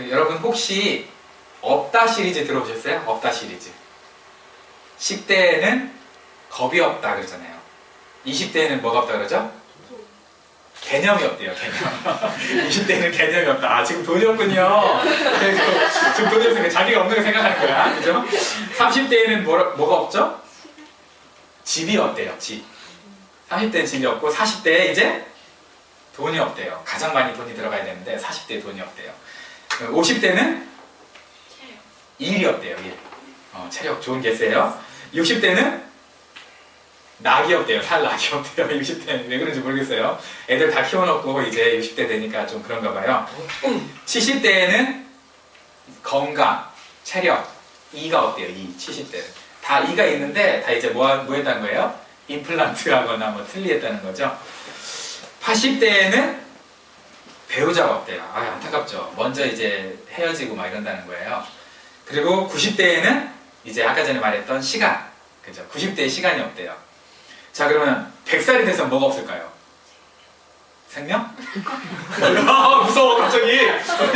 여러분 혹시 없다 시리즈 들어보셨어요? 없다 시리즈. 10대에는 겁이 없다 그러잖아요. 20대에는 뭐가 없다 그러죠? 개념이 없대요, 개념. 20대에는 개념이 없다. 아, 지금 돈이 없군요. 지금 돈이 없으니까 자기가 없는 거 생각하는 거야. 그죠? 30대에는 뭐가 없죠? 집이 없대요, 집. 30대는 집이 없고, 40대에 이제 돈이 없대요. 가장 많이 돈이 들어가야 되는데, 40대에 돈이 없대요. 50대는 일이 없대요, 일. 체력 좋은 개수예요. 60대는 낙이 없대요. 살 낙이 없대요. 60대는 왜 그런지 모르겠어요. 애들 다 키워놓고 이제 60대 되니까 좀 그런가 봐요. 70대에는 건강, 체력, 이가 없대요. 이 70대는 다 이가 있는데 다 이제 뭐 했다는 거예요? 임플란트 하거나 뭐 틀리했다는 거죠. 80대에는 배우자가 없대요. 아, 안타깝죠. 먼저 이제 헤어지고 막 이런다는 거예요. 그리고 90대에는 이제 아까 전에 말했던 시간, 그죠? 90대에 시간이 없대요. 자, 그러면 100살이 돼서 뭐가 없을까요? 생명? 무서워 갑자기.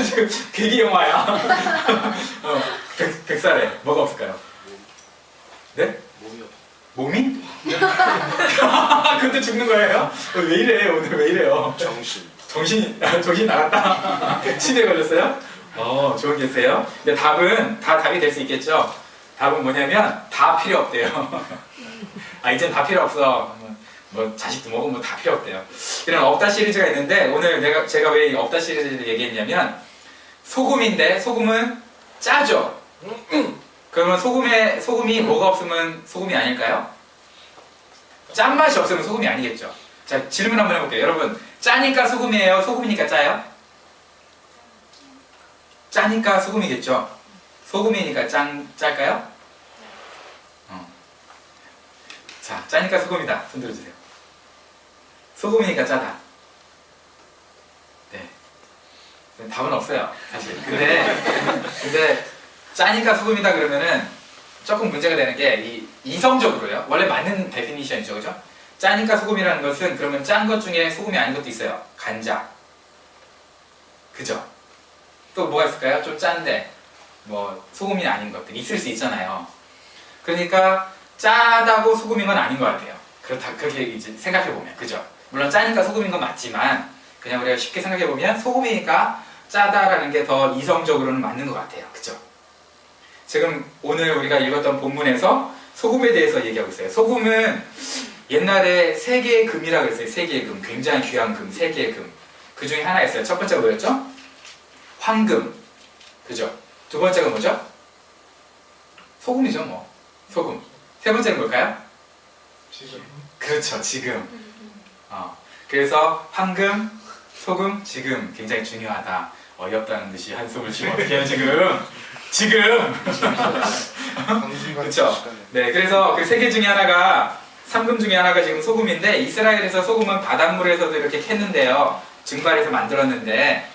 지금 괴기 영화야. 100살에 뭐가 없을까요? 네? 몸이? 근데 죽는 거예요? 왜 이래? 오늘 왜 이래요? 정신 나갔다. 치매에 걸렸어요? 좋은 게세요. 근데 답은 다 답이 될 수 있겠죠? 답은 뭐냐면 다 필요 없대요. 아, 이젠 다 필요 없어. 뭐 자식도 먹으면 뭐 다 필요 없대요. 이런 없다 시리즈가 있는데 오늘 제가 왜 이 없다 시리즈를 얘기했냐면 소금인데 소금은 짜죠. 그러면 소금이 뭐가 없으면 소금이 아닐까요? 짠맛이 없으면 소금이 아니겠죠. 자, 질문 한번 해볼게요. 여러분, 짜니까 소금이에요? 소금이니까 짜요? 짜니까 소금이겠죠. 소금이니까 짤까요? 자, 짜니까 소금이다. 손 들어주세요. 소금이니까 짜다. 네. 답은 없어요, 사실. 근데 짜니까 소금이다 그러면은 조금 문제가 되는 게 이성적으로요. 원래 맞는 데피니션이죠, 그죠? 짜니까 소금이라는 것은 그러면 짠 것 중에 소금이 아닌 것도 있어요. 간장. 그죠? 또 뭐가 있을까요? 좀 짠데 뭐 소금이 아닌 것들 있을 수 있잖아요. 그러니까 짜다고 소금인 건 아닌 것 같아요. 그렇게 이제 생각해보면, 그죠? 물론 짜니까 소금인 건 맞지만 그냥 우리가 쉽게 생각해보면 소금이니까 짜다라는 게 더 이성적으로는 맞는 것 같아요. 그죠? 지금 오늘 우리가 읽었던 본문에서 소금에 대해서 얘기하고 있어요. 소금은 옛날에 세 개의 금이라고 했어요. 세 개의 금, 굉장히 귀한 금, 세 개의 금. 그 중에 하나였어요. 첫 번째가 뭐였죠? 황금. 그죠? 두 번째가 뭐죠? 소금이죠, 뭐. 소금. 세 번째는 뭘까요? 지금. 그렇죠, 지금. 그래서 황금, 소금, 지금 굉장히 중요하다. 어이없다는 듯이 한숨을 쉬면 어떻게 해요, 지금? 지금! 그렇죠. 네, 그래서 그 세 개 중에 하나가, 삼금 중에 하나가 지금 소금인데, 이스라엘에서 소금은 바닷물에서도 이렇게 캤는데요. 증발해서 만들었는데,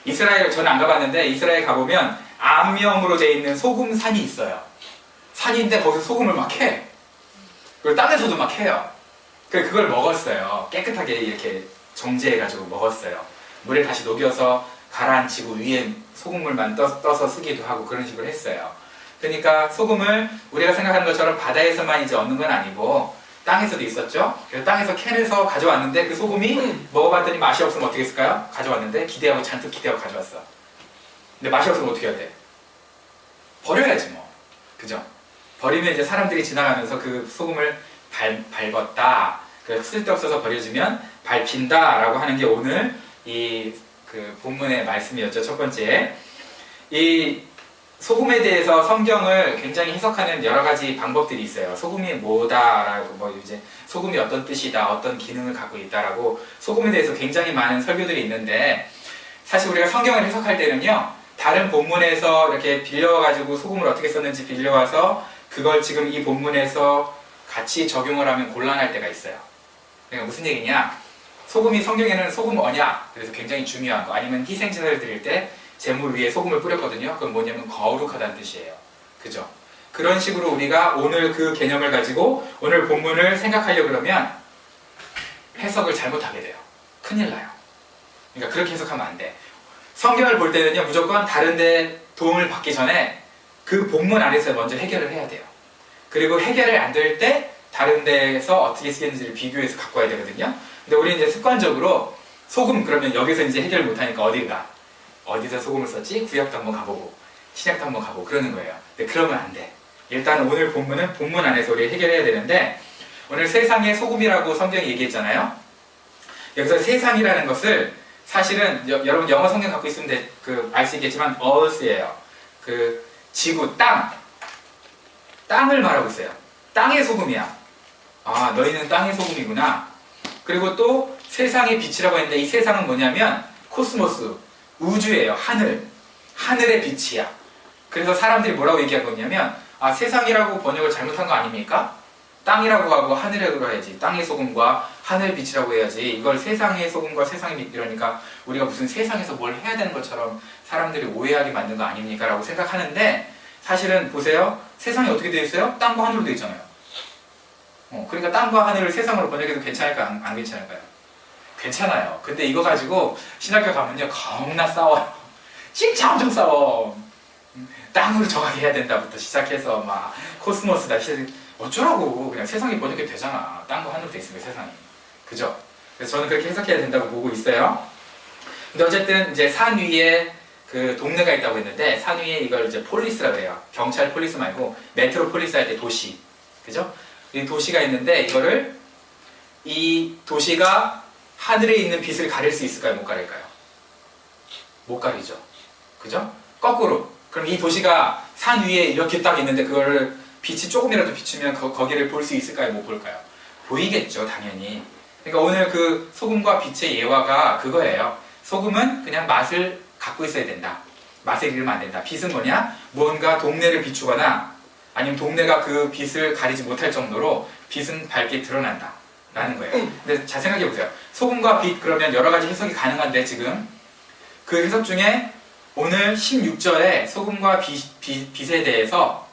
이스라엘, 저는 안 가봤는데, 이스라엘 가보면 암명으로 되어 있는 소금산이 있어요. 산인데 거기서 소금을 막 캐. 그리고 땅에서도 막 캐요. 그걸 먹었어요. 깨끗하게 이렇게 정제해가지고 먹었어요. 물에 다시 녹여서 가라앉히고 위에 소금물만 떠서 쓰기도 하고 그런 식으로 했어요. 그러니까 소금을 우리가 생각하는 것처럼 바다에서만 이제 얻는 건 아니고 땅에서도 있었죠. 그래서 땅에서 캐내서 가져왔는데 그 소금이 먹어봤더니 맛이 없으면 어떻게 했을까요? 가져왔는데 잔뜩 기대하고 가져왔어. 근데 맛이 없으면 어떻게 해야 돼? 버려야지 뭐. 그죠? 버리면 이제 사람들이 지나가면서 그 소금을 밟았다. 쓸데없어서 버려지면 밟힌다 라고 하는 게 오늘 그 본문의 말씀이었죠. 첫 번째. 이 소금에 대해서 성경을 굉장히 해석하는 여러 가지 방법들이 있어요. 소금이 뭐다라고 이제 소금이 어떤 뜻이다, 어떤 기능을 갖고 있다라고 소금에 대해서 굉장히 많은 설교들이 있는데 사실 우리가 성경을 해석할 때는요. 다른 본문에서 이렇게 빌려가지고 소금을 어떻게 썼는지 빌려와서 그걸 지금 이 본문에서 같이 적용을 하면 곤란할 때가 있어요. 그러니까 무슨 얘기냐? 소금이 성경에는 소금 언약, 그래서 굉장히 중요한 거, 아니면 희생제사를 드릴 때 제물 위에 소금을 뿌렸거든요. 그건 뭐냐면 거룩하다는 뜻이에요. 그죠? 그런 식으로 우리가 오늘 그 개념을 가지고 오늘 본문을 생각하려고 그러면 해석을 잘못하게 돼요. 큰일 나요. 그러니까 그렇게 해석하면 안 돼. 성경을 볼 때는요, 무조건 다른 데 도움을 받기 전에 그 본문 안에서 먼저 해결을 해야 돼요. 그리고 해결이 안 될 때 다른 데에서 어떻게 쓰겠는지를 비교해서 갖고 와야 되거든요. 근데 우리는 이제 습관적으로 소금 그러면 여기서 이제 해결 못하니까 어디를 가? 어디서 소금을 썼지? 구약도 한번 가보고 신약도 한번 가보고 그러는 거예요. 근데 그러면 안 돼. 일단 오늘 본문은 본문 안에서 우리 해결해야 되는데, 오늘 세상의 소금이라고 성경이 얘기했잖아요. 여기서 세상이라는 것을 사실은 여러분 영어 성경 갖고 있으면 알 수 있겠지만 earth예요. 그 지구, 땅을 말하고 있어요. 땅의 소금이야. 아, 너희는 땅의 소금이구나. 그리고 또 세상의 빛이라고 했는데, 이 세상은 뭐냐면 코스모스, 우주예요. 하늘의 빛이야. 그래서 사람들이 뭐라고 얘기하고 있냐면, 아, 세상이라고 번역을 잘못한 거 아닙니까? 땅이라고 하고 하늘이라고 해야지. 땅의 소금과 하늘의 빛이라고 해야지. 이걸 세상의 소금과 세상의 빛 이러니까 우리가 무슨 세상에서 뭘 해야 되는 것처럼 사람들이 오해하게 만든 거 아닙니까? 라고 생각하는데, 사실은 보세요. 세상이 어떻게 되어 있어요? 땅과 하늘로 되어 있잖아요. 그러니까 땅과 하늘을 세상으로 번역해도 괜찮을까요? 안 괜찮을까요? 괜찮아요. 근데 이거 가지고 신학교 가면요, 겁나 싸워요. 진짜 엄청 싸워. 땅으로 정하게 해야 된다부터 시작해서 막 코스모스다 어쩌라고. 그냥 세상이 번역해도 되잖아. 땅과 하늘로 돼 있으니까 세상이. 그죠? 그래서 저는 그렇게 해석해야 된다고 보고 있어요. 근데 어쨌든 이제 산 위에 그 동네가 있다고 했는데, 산 위에 이걸 이제 폴리스라고 해요. 경찰 폴리스 말고 메트로폴리스 할 때 도시. 그죠? 이 도시가 있는데, 이 도시가 하늘에 있는 빛을 가릴 수 있을까요? 못 가릴까요? 못 가리죠. 그죠? 거꾸로. 그럼 이 도시가 산 위에 이렇게 딱 있는데, 그거를 빛이 조금이라도 비추면 거기를 볼 수 있을까요? 못 볼까요? 보이겠죠, 당연히. 그러니까 오늘 그 소금과 빛의 예화가 그거예요. 소금은 그냥 맛을 갖고 있어야 된다. 맛을 잃으면 안 된다. 빛은 뭐냐? 뭔가 동네를 비추거나 아니면 동네가 그 빛을 가리지 못할 정도로 빛은 밝게 드러난다 라는 거예요. 근데 잘 생각해 보세요. 소금과 빛, 그러면 여러 가지 해석이 가능한데, 지금 그 해석 중에 오늘 16절에 소금과 빛에 대해서,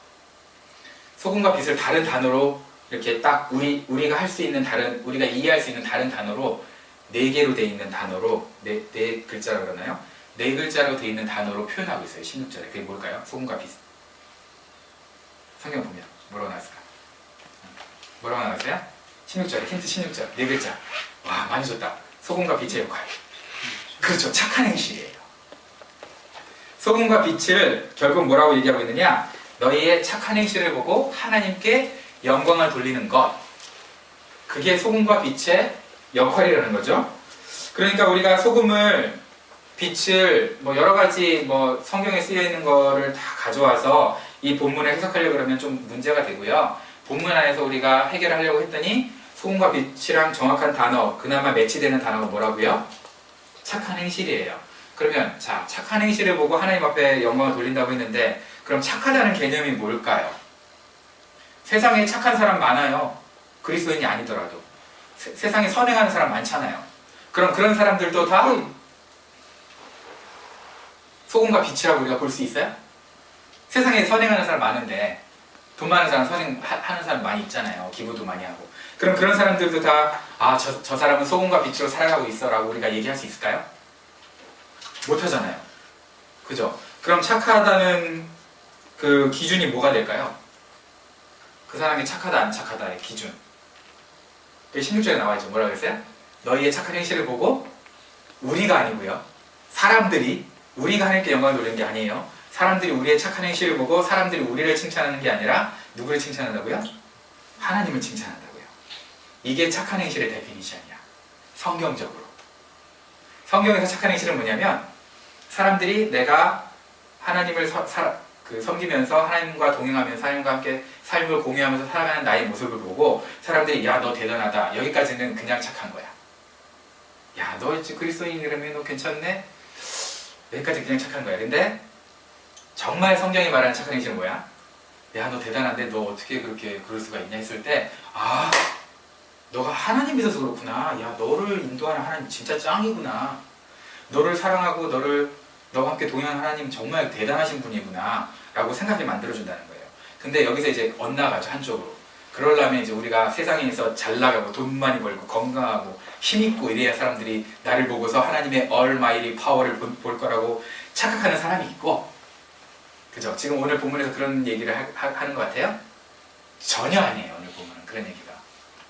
소금과 빛을 다른 단어로 이렇게 딱 우리가 할 수 있는 우리가 이해할 수 있는 다른 단어로 4개로 되어 있는 단어로, 네 글자라고 그러나요? 4글자로 되어 있는 단어로 표현하고 있어요. 16절에. 그게 뭘까요? 소금과 빛. 성경 보면 뭐라고 나왔을까? 뭐라고 나왔어요? 16절에, 힌트 16절, 4글자. 와, 많이 줬다. 소금과 빛의 역할. 그렇죠. 착한 행실이에요. 소금과 빛을 결국 뭐라고 얘기하고 있느냐? 너희의 착한 행실을 보고 하나님께 영광을 돌리는 것. 그게 소금과 빛의 역할이라는 거죠. 그러니까 우리가 소금을, 빛을 여러 가지 성경에 쓰여 있는 거를 다 가져와서 이 본문을 해석하려고 그러면 좀 문제가 되고요. 본문 안에서 우리가 해결을 하려고 했더니 소금과 빛이랑 정확한 단어, 그나마 매치되는 단어가 뭐라고요? 착한 행실이에요. 그러면 자, 착한 행실을 보고 하나님 앞에 영광을 돌린다고 했는데, 그럼 착하다는 개념이 뭘까요? 세상에 착한 사람 많아요. 그리스도인이 아니더라도. 세상에 선행하는 사람 많잖아요. 그럼 그런 사람들도 다 소금과 빛이라고 우리가 볼 수 있어요? 세상에 선행하는 사람 많은데, 돈 많은 사람 선행하는 사람 많이 있잖아요. 기부도 많이 하고. 그럼 그런 사람들도 다, 아, 저 사람은 소금과 빛으로 살아가고 있어 라고 우리가 얘기할 수 있을까요? 못하잖아요. 그죠? 그럼 착하다는 그 기준이 뭐가 될까요? 그 사람이 착하다 안 착하다의 기준. 16절에 나와있죠. 뭐라고 했어요? 너희의 착한 행실을 보고, 우리가 아니고요, 사람들이, 우리가 하나님께 영광을 돌리는 게 아니에요. 사람들이 우리의 착한 행실을 보고 사람들이 우리를 칭찬하는 게 아니라 누구를 칭찬한다고요? 하나님을 칭찬한다고요. 이게 착한 행실의 데피니션이야. 성경적으로. 성경에서 착한 행실은 뭐냐면, 사람들이 내가 하나님을 섬기면서 하나님과 동행하면서 하나님과 함께 삶을 공유하면서 살아가는 나의 모습을 보고 사람들이, 야, 너 대단하다. 여기까지는 그냥 착한 거야. 야, 너 그리스도인이라면 너 괜찮네? 여기까지 그냥 착한 거야. 근데 정말 성경이 말하는 착한 행실은 뭐야? 야, 너 대단한데 너 어떻게 그렇게 그럴 수가 있냐 했을 때, 아, 너가 하나님 믿어서 그렇구나. 야, 너를 인도하는 하나님 진짜 짱이구나. 너를 사랑하고 너와 함께 동행하는 하나님 정말 대단하신 분이구나 라고 생각이 만들어준다는 거예요. 근데 여기서 이제 엇나가죠, 한쪽으로. 그러려면 이제 우리가 세상에서 잘 나가고 돈 많이 벌고 건강하고 힘있고 이래야 사람들이 나를 보고서 하나님의 얼마이리 파워를 볼 거라고 착각하는 사람이 있고, 그죠? 지금 오늘 본문에서 그런 얘기를 하는 것 같아요? 전혀 아니에요. 오늘 본문은 그런 얘기가.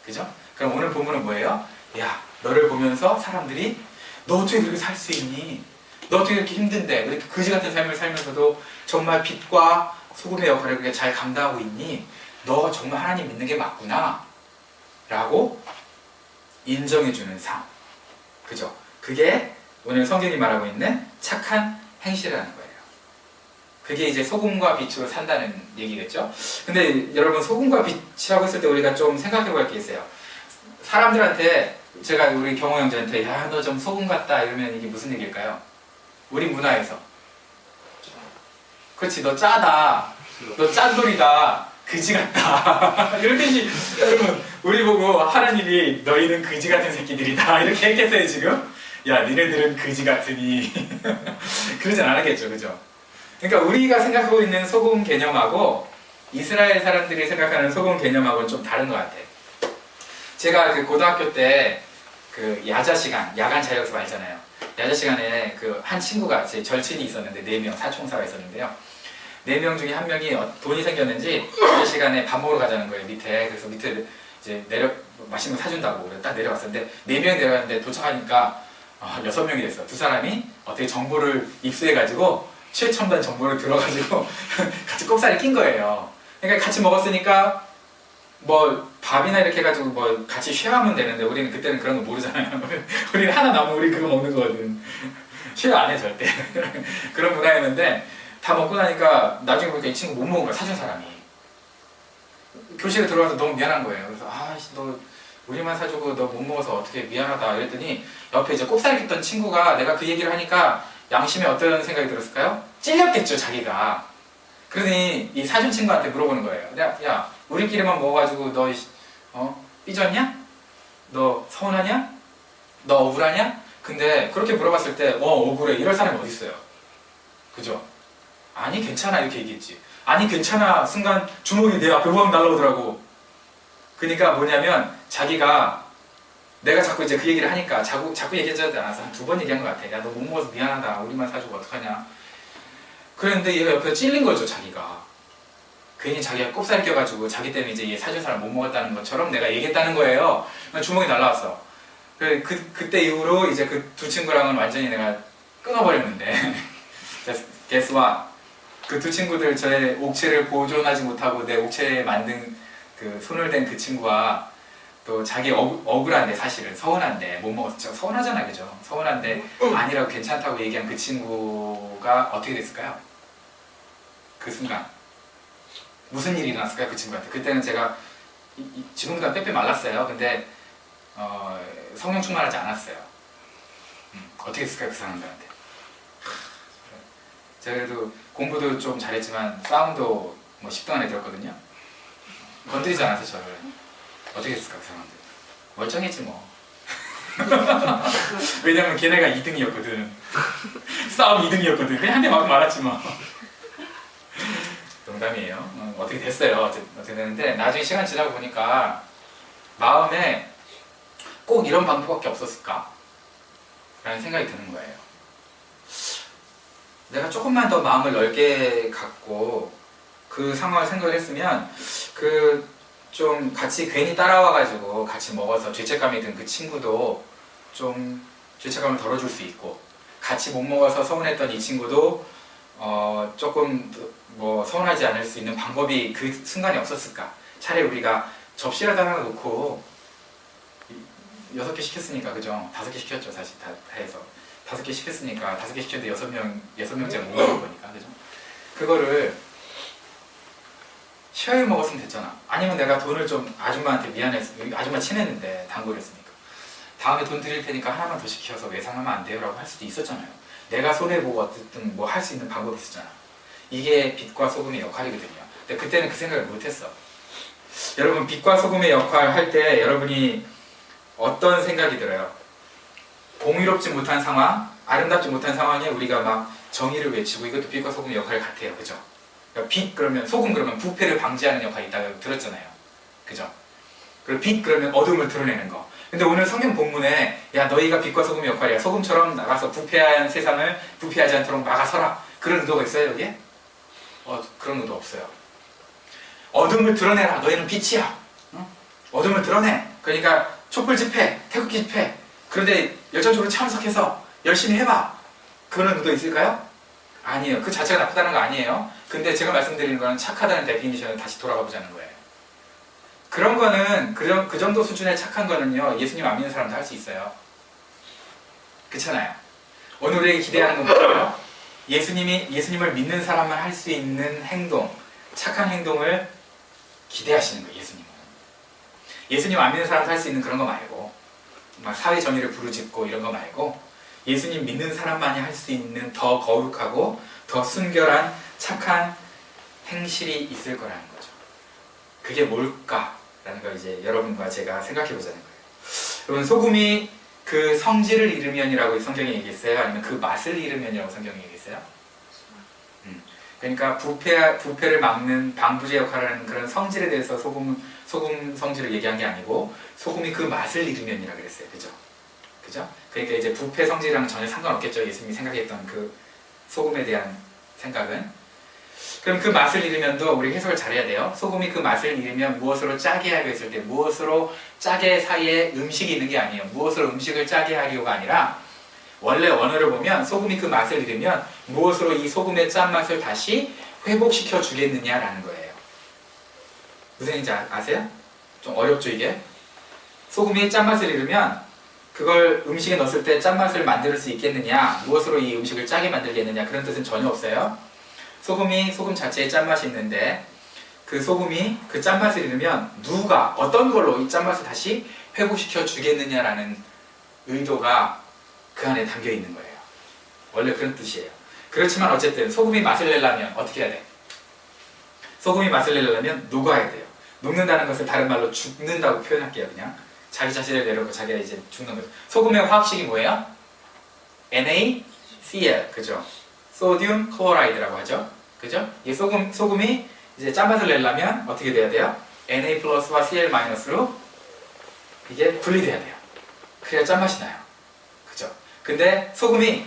그죠? 그럼 오늘 본문은 뭐예요? 야, 너를 보면서 사람들이 너 어떻게 그렇게 살 수 있니? 너 어떻게 이렇게 힘든데 그렇게 거지 같은 삶을 살면서도 정말 빛과 소금의 역할을 그렇게 잘 감당하고 있니? 너 정말 하나님 믿는 게 맞구나 라고 인정해주는 삶. 그죠? 그게 오늘 성경이 말하고 있는 착한 행실이라는 거예요. 그게 이제 소금과 빛으로 산다는 얘기겠죠? 근데 여러분, 소금과 빛이라고 했을 때 우리가 좀 생각해 볼 게 있어요. 사람들한테, 제가 우리 경호 형제한테 야, 너 좀 소금 같다 이러면 이게 무슨 얘기일까요? 우리 문화에서 그렇지, 너 짜다, 너 짠돌이다, 그지 같다 이런 뜻이. 여러분, 우리 보고 하나님이 너희는 그지 같은 새끼들이다 이렇게 했겠어요 지금? 야, 니네들은 그지 같으니 그러진 않았겠죠, 그죠? 그러니까 우리가 생각하고 있는 소금 개념하고 이스라엘 사람들이 생각하는 소금 개념하고는 좀 다른 것 같아요. 제가 그 고등학교 때 그 야자 시간, 야간 자율학습 알잖아요. 야자 시간에 그 한 친구가, 제 절친이 있었는데 4명, 사총사가 있었는데요. 4명 중에 한 명이 돈이 생겼는지 야자 시간에 밥 먹으러 가자는 거예요, 밑에. 그래서 밑에 이제 맛있는 거 사준다고 그래서 딱 내려왔었는데 4명이 내려갔는데 도착하니까 6명이 됐어. 두 사람이 어떻게 정보를 입수해가지고 최첨단 정보를 들어가지고 같이 꼽사리 낀 거예요. 그러니까 같이 먹었으니까 뭐 밥이나 이렇게 해가지고 뭐 같이 쉐어하면 되는데 우리는 그때는 그런 거 모르잖아요. 우리는 하나 남으면 우리 그거 먹는 거거든. 쉐어 안 해 절대. 그런 문화였는데 다 먹고 나니까 나중에 보니까 이 친구 못 먹은 거야, 사준 사람이. 교실에 들어가서 너무 미안한 거예요. 그래서 아씨, 너 우리만 사주고 너 못 먹어서 어떻게 미안하다 이랬더니 옆에 이제 꼽사리 꼈던 친구가 내가 그 얘기를 하니까 양심에 어떤 생각이 들었을까요? 찔렸겠죠, 자기가. 그러니 이 사준 친구한테 물어보는 거예요. 야, 우리끼리만 먹어가지고 너 삐졌냐? 너 서운하냐? 너 억울하냐? 근데 그렇게 물어봤을 때 억울해 이럴 사람이 어디 있어요? 그죠? 아니 괜찮아 이렇게 얘기했지. 아니 괜찮아 순간 주먹이 내 앞에 우왕 날라오더라고. 그러니까 뭐냐면 자기가, 내가 자꾸 이제 그 얘기를 하니까 자꾸 얘기하지 않아서 한 2번 얘기한 것 같아. 야, 너 못 먹어서 미안하다, 우리만 사주고 어떡하냐. 그랬는데 얘가 옆에서 찔린 거죠, 자기가. 괜히 자기가 꼽살 껴가지고 자기 때문에 이제 얘 사준 사람 못 먹었다는 것처럼 내가 얘기했다는 거예요. 주먹이 날라왔어. 그때 이후로 이제 그 두 친구랑은 완전히 내가 끊어버렸는데 guess what? 그 두 친구들, 저의 옥체를 보존하지 못하고 내 옥체에 만든 그 손을 댄 그 친구와 또 자기 억울한데, 사실은 서운한데 못 먹었어. 서운하잖아, 그죠? 서운한데 아니라고 괜찮다고 얘기한 그 친구가 어떻게 됐을까요? 그 순간 무슨 일이 일어났을까요, 그 친구한테? 그때는 제가 지금보다 빼빼 말랐어요. 근데 성령 충만하지 않았어요. 어떻게 했을까요, 그 사람들한테? 제가 그래도 공부도 좀 잘했지만 싸움도 뭐 10등 안에 들었거든요. 건드리지 않아서 저를. 어떻게 했을까, 그 사람들? 멀쩡했지 뭐. 왜냐면 걔네가 2등이었거든. 싸움 2등이었거든. 그냥 한 대 맞고 말았지 뭐. 농담이에요. 어떻게 됐어요. 어떻게 됐는데 나중에 시간 지나고 보니까 마음에 꼭 이런 방법밖에 없었을까? 라는 생각이 드는 거예요. 내가 조금만 더 마음을 넓게 갖고 그 상황을 생각을 했으면 좀 같이 괜히 따라와가지고 같이 먹어서 죄책감이 든 그 친구도 좀 죄책감을 덜어줄 수 있고, 같이 못 먹어서 서운했던 이 친구도 조금 뭐 서운하지 않을 수 있는 방법이 그 순간에 없었을까? 차라리 우리가 접시라도 하나 놓고 6개 시켰으니까, 그죠? 5개 시켰죠, 사실 다 해서 5개 시켰으니까 5개 시켰는데 6명째 못 먹을 거니까, 그죠? 그거를 쉐어해 먹었으면 됐잖아. 아니면 내가 돈을 좀 아줌마한테 미안해서, 아줌마 친했는데 단골 했으니까 다음에 돈 드릴 테니까 하나만 더 시켜서 외상하면 안 돼요 라고 할 수도 있었잖아요. 내가 손해보고 어쨌든 뭐 할 수 있는 방법이 있었잖아. 이게 빛과 소금의 역할이거든요. 근데 그때는 그 생각을 못했어. 여러분, 빛과 소금의 역할 할 때 여러분이 어떤 생각이 들어요? 공의롭지 못한 상황, 아름답지 못한 상황에 우리가 막 정의를 외치고, 이것도 빛과 소금의 역할 같아요, 그죠? 빛 그러면, 소금 그러면 부패를 방지하는 역할이 있다고 들었잖아요. 그죠? 그리고 빛 그러면 어둠을 드러내는 거. 근데 오늘 성경 본문에 야 너희가 빛과 소금의 역할이야. 소금처럼 나가서 부패한 세상을 부패하지 않도록 막아서라. 그런 의도가 있어요 여기에? 그런 의도 없어요. 어둠을 드러내라. 너희는 빛이야. 응? 어둠을 드러내. 그러니까 촛불 집회, 태극기 집회. 그런데 열정적으로 참석해서 열심히 해봐. 그런 의도 있을까요? 아니에요. 그 자체가 나쁘다는 거 아니에요. 근데 제가 말씀드리는 거는 착하다는 데피니션을 다시 돌아가 보자는 거예요. 그런 거는 그 정도 수준의 착한 거는요 예수님 안 믿는 사람도 할 수 있어요. 그렇잖아요. 오늘 우리에게 기대하는 건 뭐예요? 예수님을 믿는 사람만 할 수 있는 행동, 착한 행동을 기대하시는 거예요. 예수님 안 믿는 사람도 할 수 있는 그런 거 말고 막 사회 정의를 부르짖고 이런 거 말고 예수님 믿는 사람만이 할 수 있는 더 거룩하고 더 순결한 착한 행실이 있을 거라는 거죠. 그게 뭘까라는 걸 이제 여러분과 제가 생각해 보자는 거예요. 여러분 소금이 그 성질을 잃으면이라고 성경이 얘기했어요? 아니면 그 맛을 잃으면이라고 성경이 얘기했어요? 그러니까 부패를 막는 방부제 역할을 하는 그런 성질에 대해서 소금 성질을 얘기한 게 아니고 소금이 그 맛을 잃으면이라고 그랬어요. 그죠? 그죠? 그러니까 이제 부패 성질이랑 전혀 상관없겠죠. 예수님이 생각했던 그 소금에 대한 생각은. 그럼 그 맛을 잃으면도 우리 해석을 잘해야 돼요. 소금이 그 맛을 잃으면 무엇으로 짜게 하려 했을 때 무엇으로 짜게 사이에 음식이 있는 게 아니에요. 무엇으로 음식을 짜게 하려고가 아니라 원래 원어를 보면 소금이 그 맛을 잃으면 무엇으로 이 소금의 짠맛을 다시 회복시켜 주겠느냐라는 거예요. 무슨 얘기인지 아세요? 좀 어렵죠 이게? 소금이 짠맛을 잃으면 그걸 음식에 넣었을 때 짠맛을 만들 수 있겠느냐, 무엇으로 이 음식을 짜게 만들겠느냐, 그런 뜻은 전혀 없어요. 소금 자체에 짠맛이 있는데 그 소금이 그 짠맛을 잃으면 누가 어떤 걸로 이 짠맛을 다시 회복시켜 주겠느냐라는 의도가 그 안에 담겨 있는 거예요. 원래 그런 뜻이에요. 그렇지만 어쨌든 소금이 맛을 내려면 어떻게 해야 돼? 소금이 맛을 내려면 녹아야 돼요. 녹는다는 것을 다른 말로 죽는다고 표현할게요. 그냥 자기 자신을 내려놓고 자기가 이제 죽는 거죠. 소금의 화학식이 뭐예요? NaCl, 그죠? 소듐 클로라이드라고 하죠. 그죠? 이 소금이 이제 짠맛을 내려면 어떻게 돼야 돼요? Na 플러스와 Cl 마이너스로 이게 분리돼야 돼요. 그래야 짠맛이 나요. 그죠? 근데 소금이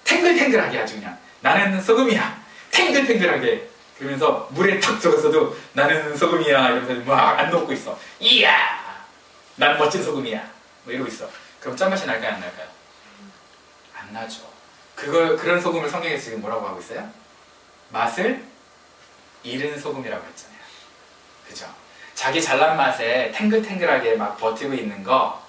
탱글탱글하게 아주 그냥 나는 소금이야! 탱글탱글하게 그러면서 물에 탁 들어가서도 나는 소금이야 이러면서 막 안 녹고 있어. 이야! 난 멋진 소금이야. 뭐 이러고 있어. 그럼 짠맛이 날까요? 안 날까요? 안 나죠. 그런 소금을 성경에서 지금 뭐라고 하고 있어요? 맛을 잃은 소금이라고 했잖아요. 그죠? 자기 잘난 맛에 탱글탱글하게 막 버티고 있는 거,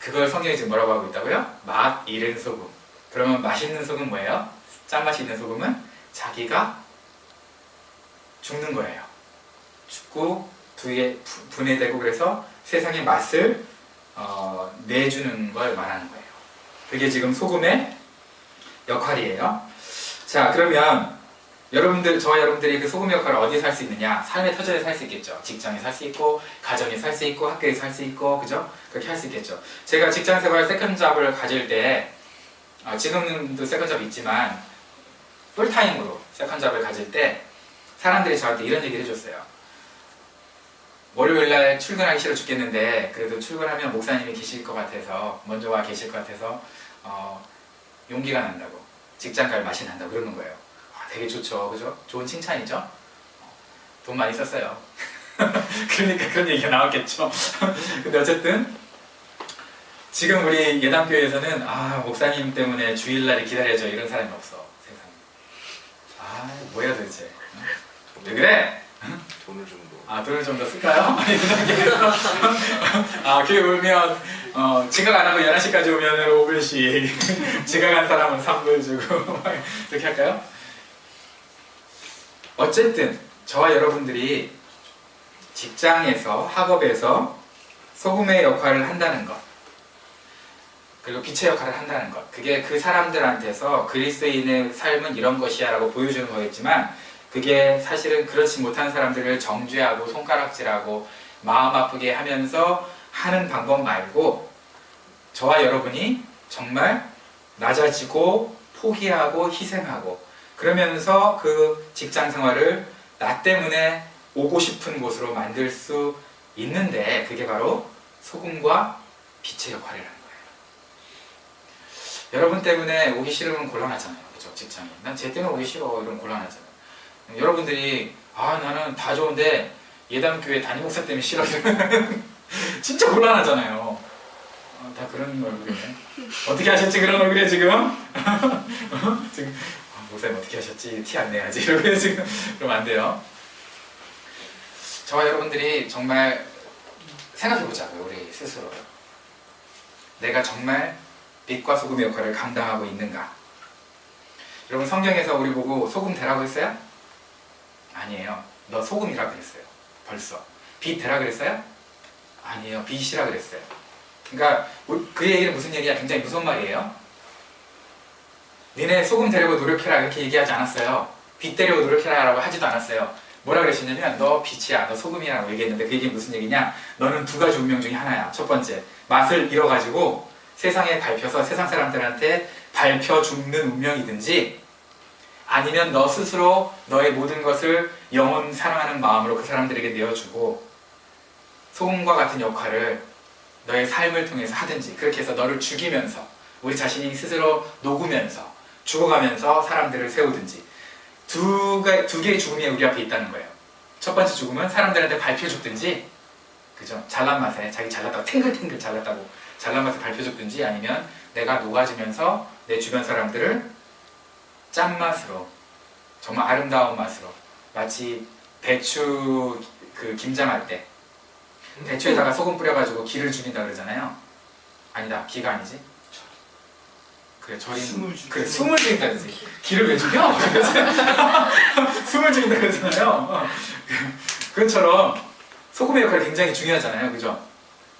그걸 성경이 지금 뭐라고 하고 있다고요? 맛 잃은 소금. 그러면 맛있는 소금 뭐예요? 짠맛이 있는 소금은 자기가 죽는 거예요. 죽고 분해되고 그래서 세상의 맛을 내주는 걸 말하는 거예요. 그게 지금 소금의 역할이에요. 자, 그러면 저와 여러분들이 그 소금의 역할을 어디서 할 수 있느냐? 삶의 터전에서 할 수 있겠죠. 직장에서 할 수 있고, 가정에서 할 수 있고, 학교에서 할 수 있고, 그죠? 그렇게 할 수 있겠죠. 제가 직장생활 세컨잡을 가질 때, 지금도 세컨잡이 있지만 풀타임으로 세컨잡을 가질 때 사람들이 저한테 이런 얘기를 해줬어요. 월요일날 출근하기 싫어 죽겠는데 그래도 출근하면 목사님이 계실 것 같아서, 먼저 와 계실 것 같아서 용기가 난다고, 직장 갈 맛이 난다고 그러는 거예요. 되게 좋죠, 그죠? 좋은 칭찬이죠? 돈 많이 썼어요. 그러니까 그런 얘기가 나왔겠죠. 근데 어쨌든 지금 우리 예담교회에서는 목사님 때문에 주일날에 기다려줘 이런 사람이 없어, 세상에. 뭐야 도대체. 왜 그래? 돈을 좀 더. 돈을 좀 더 쓸까요? 교회 오면 지각 안 하고 11시까지 오면 5불씩, 지각한 사람은 3불 주고 이렇게 할까요? 어쨌든 저와 여러분들이 직장에서, 학업에서 소금의 역할을 한다는 것, 그리고 빛의 역할을 한다는 것, 그게 그 사람들한테서 그리스도인의 삶은 이런 것이야 라고 보여주는 거겠지만, 그게 사실은 그렇지 못한 사람들을 정죄하고 손가락질하고 마음 아프게 하면서 하는 방법 말고, 저와 여러분이 정말 낮아지고 포기하고 희생하고 그러면서 그 직장 생활을 나 때문에 오고 싶은 곳으로 만들 수 있는데 그게 바로 소금과 빛의 역할이라는 거예요. 여러분 때문에 오기 싫으면 곤란하잖아요. 그죠? 직장에. 난 쟤 때문에 오기 싫어. 이러면 곤란하잖아요. 여러분들이 나는 다 좋은데 예담교회 담임 목사 때문에 싫어. 이러면 진짜 곤란하잖아요. 다 그런 얼굴이네. 어떻게 하셨지 그런 얼굴에 지금? 지금 목사님 어떻게 하셨지? 티 안 내야지. 이러고 지금 그러면 안 돼요. 저와 여러분들이 정말 생각해보자고요. 우리 스스로. 내가 정말 빛과 소금의 역할을 감당하고 있는가? 여러분 성경에서 우리 보고 소금 되라고 했어요? 아니에요. 너 소금이라 그랬어요. 벌써. 빛 되라 그랬어요? 아니에요. 빛이라 그랬어요. 그러니까 그 얘기는 무슨 얘기야? 굉장히 무서운 말이에요. 니네 소금 되려고 노력해라 이렇게 얘기하지 않았어요. 빛 되려고 노력해라 라고 하지도 않았어요. 뭐라 그러셨냐면 너 빛이야, 너 소금이야 라고 얘기했는데 그 얘기는 무슨 얘기냐? 너는 두 가지 운명 중에 하나야. 첫 번째, 맛을 잃어가지고 세상에 밟혀서 세상 사람들한테 밟혀 죽는 운명이든지, 아니면 너 스스로 너의 모든 것을 영원 사랑하는 마음으로 그 사람들에게 내어주고 소금과 같은 역할을 너의 삶을 통해서 하든지, 그렇게 해서 너를 죽이면서 우리 자신이 스스로 녹으면서 죽어가면서 사람들을 세우든지, 두 개의 죽음이 우리 앞에 있다는 거예요. 첫 번째 죽음은 사람들한테 밟혀 죽든지, 그죠? 잘난 맛에 자기 잘났다고 탱글탱글 잘났다고 잘난 맛에 밟혀 죽든지, 아니면 내가 녹아지면서 내 주변 사람들을 짠맛으로, 정말 아름다운 맛으로, 마치 배추 그 김장할 때 배추에다가 소금 뿌려가지고 기를 죽인다 그러잖아요. 아니다, 기가 아니지? 그래, 그래, 숨을 죽인다 그러지. 기를 왜 죽여? 숨을 죽인다 그러잖아요. 그것처럼 소금의 역할이 굉장히 중요하잖아요. 그죠?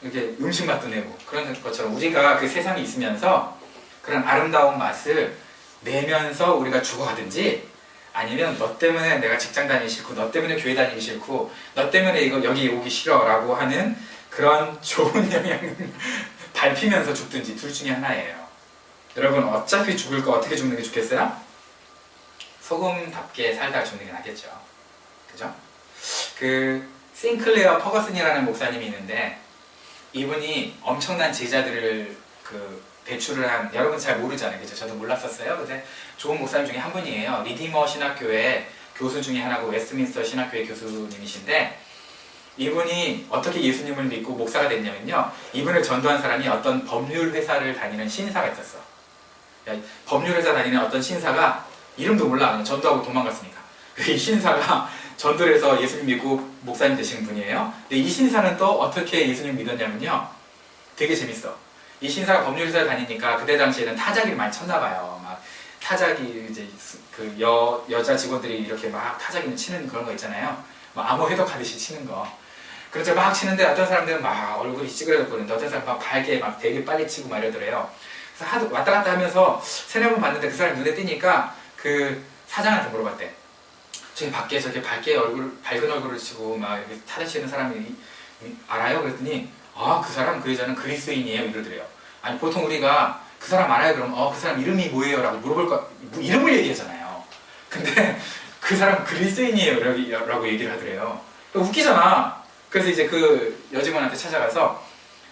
이렇게 음식 맛도 내고 그런 것처럼 우리가 그 세상에 있으면서 그런 아름다운 맛을 내면서 우리가 죽어가든지, 아니면 너 때문에 내가 직장 다니기 싫고 너 때문에 교회 다니기 싫고 너 때문에 이거 여기 오기 싫어 라고 하는 그런 좋은 영향을 밟히면서 죽든지, 둘 중에 하나예요. 여러분 어차피 죽을 거 어떻게 죽는 게 좋겠어요? 소금답게 살다가 죽는 게 낫겠죠. 그죠? 그 싱클레어 퍼거슨이라는 목사님이 있는데, 이분이 엄청난 제자들을 배출을 한, 여러분 잘 모르잖아요. 그죠? 저도 몰랐었어요. 근데 좋은 목사님 중에 한 분이에요. 리디머 신학교회 교수 중에 하나고 웨스트민스터 신학교회 교수님이신데, 이분이 어떻게 예수님을 믿고 목사가 됐냐면요, 이분을 전도한 사람이 어떤 법률 회사를 다니는 신사가 있었어. 법률 회사 다니는 어떤 신사가, 이름도 몰라, 그냥 전도하고 도망갔으니까. 이 신사가 전도를 해서 예수님 믿고 목사님 되신 분이에요. 근데 이 신사는 또 어떻게 예수님 믿었냐면요, 되게 재밌어. 이 신사가 법률회사를 다니니까 그때 당시에는 타자기를 많이 쳤나봐요. 막 타자기, 이제 그 여자 직원들이 이렇게 막 타자기를 치는 그런 거 있잖아요. 막 암호 해독하듯이 치는 거. 그렇죠. 막 치는데 어떤 사람들은 막 얼굴이 찌그러졌거든요. 어떤 사람은 막 발게 막 되게 빨리 치고 막 이러더래요. 그래서 하도 왔다 갔다 하면서 세네 번 봤는데 그 사람이 눈에 띄니까 그 사장한테 물어봤대. 저기 밖에 저렇게 밝은 얼굴을 치고 막 이렇게 타자 치는 사람이 알아요? 그랬더니 그 사람 그 여자는 그리스도인이에요 이러더래요. 아니 보통 우리가 그 사람 알아요? 그럼 그 사람 이름이 뭐예요? 라고 물어볼 거, 이름을 얘기하잖아요. 근데 그 사람 그리스도인이에요 라고 얘기를 하더래요. 웃기잖아. 그래서 이제 그 여직원한테 찾아가서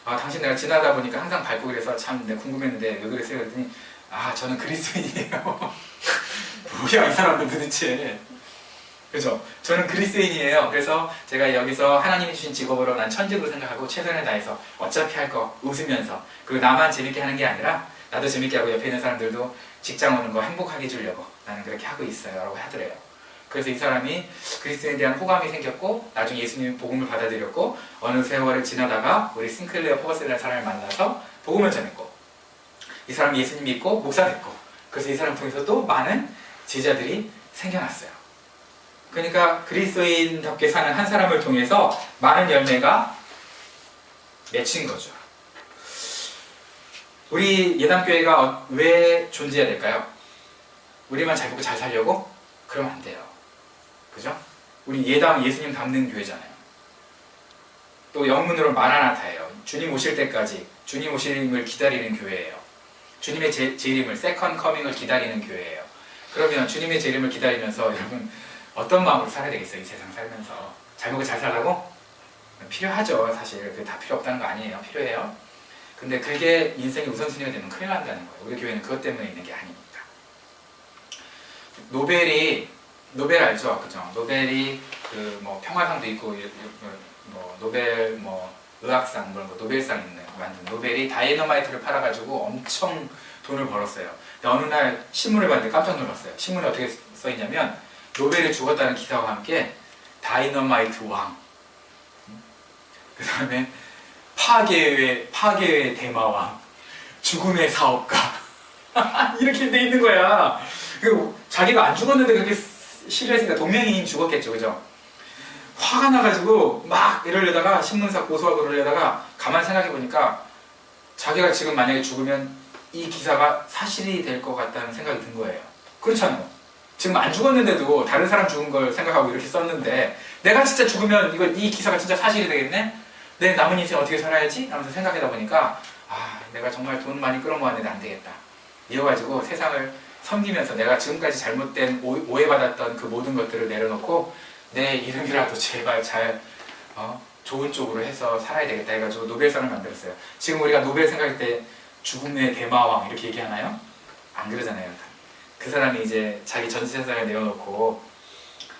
당신 내가 지나다 보니까 항상 밟고 그래서 참 내가 궁금했는데 왜 그러세요? 그랬더니 저는 그리스도인이에요. 뭐야 이 사람들 도대체. 그죠? 저는 그리스도인이에요. 그래서 제가 여기서 하나님이 주신 직업으로 난 천직으로 생각하고 최선을 다해서 어차피 할 거 웃으면서, 그리고 나만 재밌게 하는 게 아니라 나도 재밌게 하고 옆에 있는 사람들도 직장 오는 거 행복하게 해주려고 나는 그렇게 하고 있어요 라고 하더래요. 그래서 이 사람이 그리스도에 대한 호감이 생겼고 나중에 예수님의 복음을 받아들였고, 어느 세월을 지나다가 우리 싱클레어 퍼거슨이라는 사람을 만나서 복음을 전했고, 이 사람이 예수님 믿고 목사 됐고, 그래서 이 사람 통해서 또 많은 제자들이 생겨났어요. 그러니까 그리스도인답게 사는 한 사람을 통해서 많은 열매가 맺힌 거죠. 우리 예담교회가 왜 존재해야 될까요? 우리만 잘 먹고 잘 살려고? 그러면 안 돼요. 그죠? 우리 예담은 예수님 닮는 교회잖아요. 또 영문으로 마라나타예요. 주님 오실 때까지 주님 오심을 기다리는 교회예요. 주님의 재림을, 세컨 커밍을 기다리는 교회예요. 그러면 주님의 재림을 기다리면서 여러분 어떤 마음으로 살아야 되겠어요? 이 세상 살면서 잘 먹고 잘 살라고? 필요하죠. 사실 그게 다 필요 없다는 거 아니에요. 필요해요. 근데 그게 인생의 우선순위가 되면 큰일 난다는 거예요. 우리 교회는 그것 때문에 있는 게 아니니까. 노벨 알죠? 그죠? 노벨이 그 뭐 평화상도 있고 뭐 노벨 뭐 의학상 그런 거 노벨상 있는 만든 노벨이 다이너마이트를 팔아가지고 엄청 돈을 벌었어요. 근데 어느 날 신문을 봤는데 깜짝 놀랐어요. 신문에 어떻게 써있냐면 노벨이 죽었다는 기사와 함께 다이너마이트 왕, 그 다음에 파괴의 대마왕, 죽음의 사업가 이렇게 돼 있는 거야. 그리고 자기가 안 죽었는데 그렇게 시리했으니까 동명이인 죽었겠죠, 그죠? 화가 나가지고 막 이러려다가 신문사 고소하고 그러려다가 가만 생각해 보니까 자기가 지금 만약에 죽으면 이 기사가 사실이 될 것 같다는 생각이 든 거예요. 그렇잖아요. 지금 안 죽었는데도 다른 사람 죽은 걸 생각하고 이렇게 썼는데 내가 진짜 죽으면 이 기사가 진짜 사실이 되겠네? 내 남은 인생 어떻게 살아야지? 하면서 생각하다 보니까 내가 정말 돈 많이 끌어모았는데 안 되겠다. 이어가지고 세상을 섬기면서 내가 지금까지 잘못된 오해받았던 그 모든 것들을 내려놓고 내 이름이라도 제발 잘 좋은 쪽으로 해서 살아야 되겠다 해가지고 노벨상을 만들었어요. 지금 우리가 노벨 생각할 때 죽음의 대마왕 이렇게 얘기하나요? 안 그러잖아요. 그 사람이 이제 자기 전 세상을 내려놓고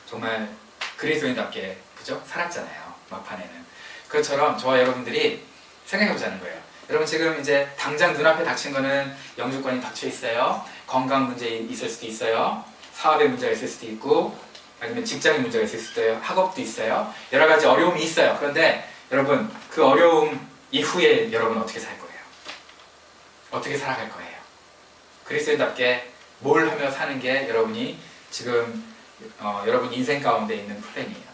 정말 그리스도인답게 그죠? 살았잖아요. 막판에는. 그것처럼 저와 여러분들이 생각해보자는 거예요. 여러분 지금 이제 당장 눈앞에 닥친 거는 영주권이 닥쳐 있어요. 건강 문제 있을 수도 있어요. 사업의 문제가 있을 수도 있고 아니면 직장의 문제가 있을 수도 있어요. 학업도 있어요. 여러 가지 어려움이 있어요. 그런데 여러분 그 어려움 이후에 여러분은 어떻게 살 거예요? 어떻게 살아갈 거예요? 그리스도인답게 뭘 하며 사는 게 여러분이 지금 여러분 인생 가운데 있는 플랜이에요.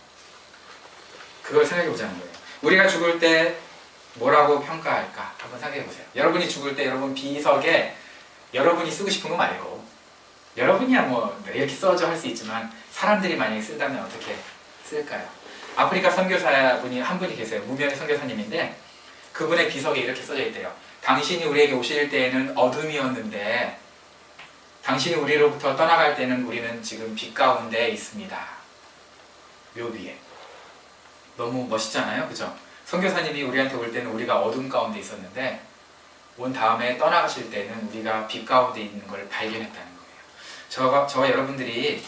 그걸 생각해 보자는 거예요. 우리가 죽을 때 뭐라고 평가할까? 한번 생각해 보세요. 여러분이 죽을 때 여러분 비석에 여러분이 쓰고 싶은 거 말고 여러분이야 뭐 이렇게 써줘 할 수 있지만 사람들이 만약에 쓴다면 어떻게 쓸까요? 아프리카 선교사분이 한 분이 계세요. 무명의 선교사님인데 그분의 비석에 이렇게 써져 있대요. 당신이 우리에게 오실 때에는 어둠이었는데 당신이 우리로부터 떠나갈 때는 우리는 지금 빛 가운데 있습니다. 묘비에. 너무 멋있잖아요, 그죠? 선교사님이 우리한테 올 때는 우리가 어둠 가운데 있었는데 온 다음에 떠나가실 때는 우리가 빛 가운데 있는 걸 발견했다는 거예요. 저와 여러분들이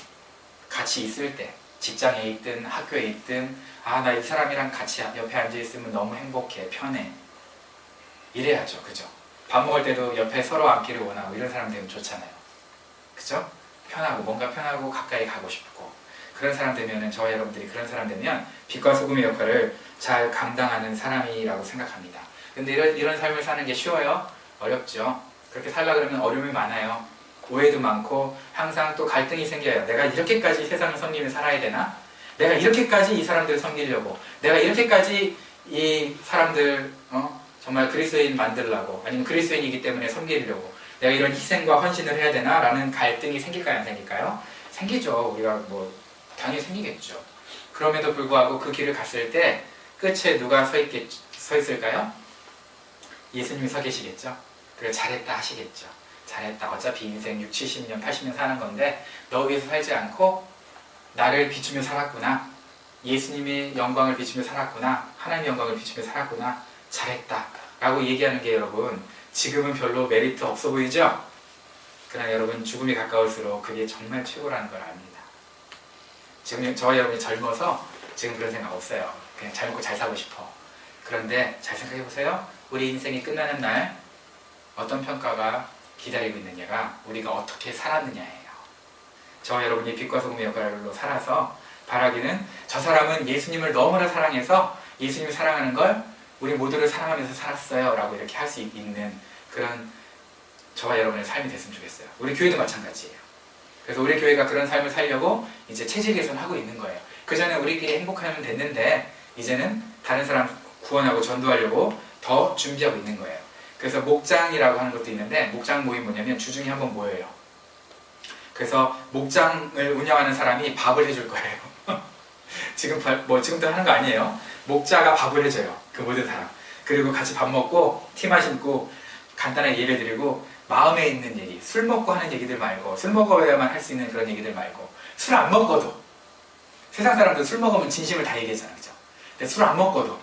같이 있을 때 직장에 있든 학교에 있든 나 이 사람이랑 같이 옆에 앉아있으면 너무 행복해, 편해 이래야죠, 그죠? 밥 먹을 때도 옆에 서로 앉기를 원하고 이런 사람 되면 좋잖아요, 그죠? 편하고 뭔가 편하고 가까이 가고 싶고 그런 사람 되면 저와 여러분들이 그런 사람 되면 빛과 소금의 역할을 잘 감당하는 사람이라고 생각합니다. 근데 이런 삶을 사는 게 쉬워요? 어렵죠. 그렇게 살려고 그러면 어려움이 많아요. 오해도 많고 항상 또 갈등이 생겨요. 내가 이렇게까지 세상을 섬기며 살아야 되나? 내가 이렇게까지 이 사람들을 섬기려고 내가 이렇게까지 이 사람들 정말 그리스도인 만들려고 아니면 그리스도인이기 때문에 섬기려고 내가 이런 희생과 헌신을 해야 되나? 라는 갈등이 생길까요? 안 생길까요? 생기죠. 우리가 뭐 당연히 생기겠죠. 그럼에도 불구하고 그 길을 갔을 때 끝에 누가 서 있을까요? 예수님이 서 계시겠죠. 그래 잘했다 하시겠죠. 잘했다. 어차피 인생 6, 70년, 80년 사는 건데 너 위해서 살지 않고 나를 비추며 살았구나. 예수님의 영광을 비추며 살았구나. 하나님의 영광을 비추며 살았구나. 잘했다. 라고 얘기하는 게 여러분 지금은 별로 메리트 없어 보이죠? 그러나 여러분 죽음이 가까울수록 그게 정말 최고라는 걸 압니다. 지금 저와 여러분이 젊어서 지금 그런 생각 없어요. 그냥 잘 먹고 잘 사고 싶어. 그런데 잘 생각해보세요. 우리 인생이 끝나는 날 어떤 평가가 기다리고 있느냐가 우리가 어떻게 살았느냐예요. 저와 여러분이 빛과 소금의 역할로 살아서 바라기는 저 사람은 예수님을 너무나 사랑해서 예수님을 사랑하는 걸 우리 모두를 사랑하면서 살았어요 라고 이렇게 할 수 있는 그런 저와 여러분의 삶이 됐으면 좋겠어요. 우리 교회도 마찬가지예요. 그래서 우리 교회가 그런 삶을 살려고 이제 체질 개선하고 있는 거예요. 그 전에 우리끼리 행복하면 됐는데 이제는 다른 사람 구원하고 전도하려고 더 준비하고 있는 거예요. 그래서 목장이라고 하는 것도 있는데 목장 모임 뭐냐면 주중에 한번 모여요. 그래서 목장을 운영하는 사람이 밥을 해줄 거예요. 지금도 하는 거 아니에요. 목자가 밥을 해줘요. 그 모든 사람. 그리고 같이 밥 먹고 티 마시고 간단하게 예배 드리고 마음에 있는 얘기, 술 먹고 하는 얘기들 말고 술 먹어야만 할 수 있는 그런 얘기들 말고 술 안 먹고도 세상 사람들 술 먹으면 진심을 다 얘기하잖아요. 그죠? 근데 술 안 먹고도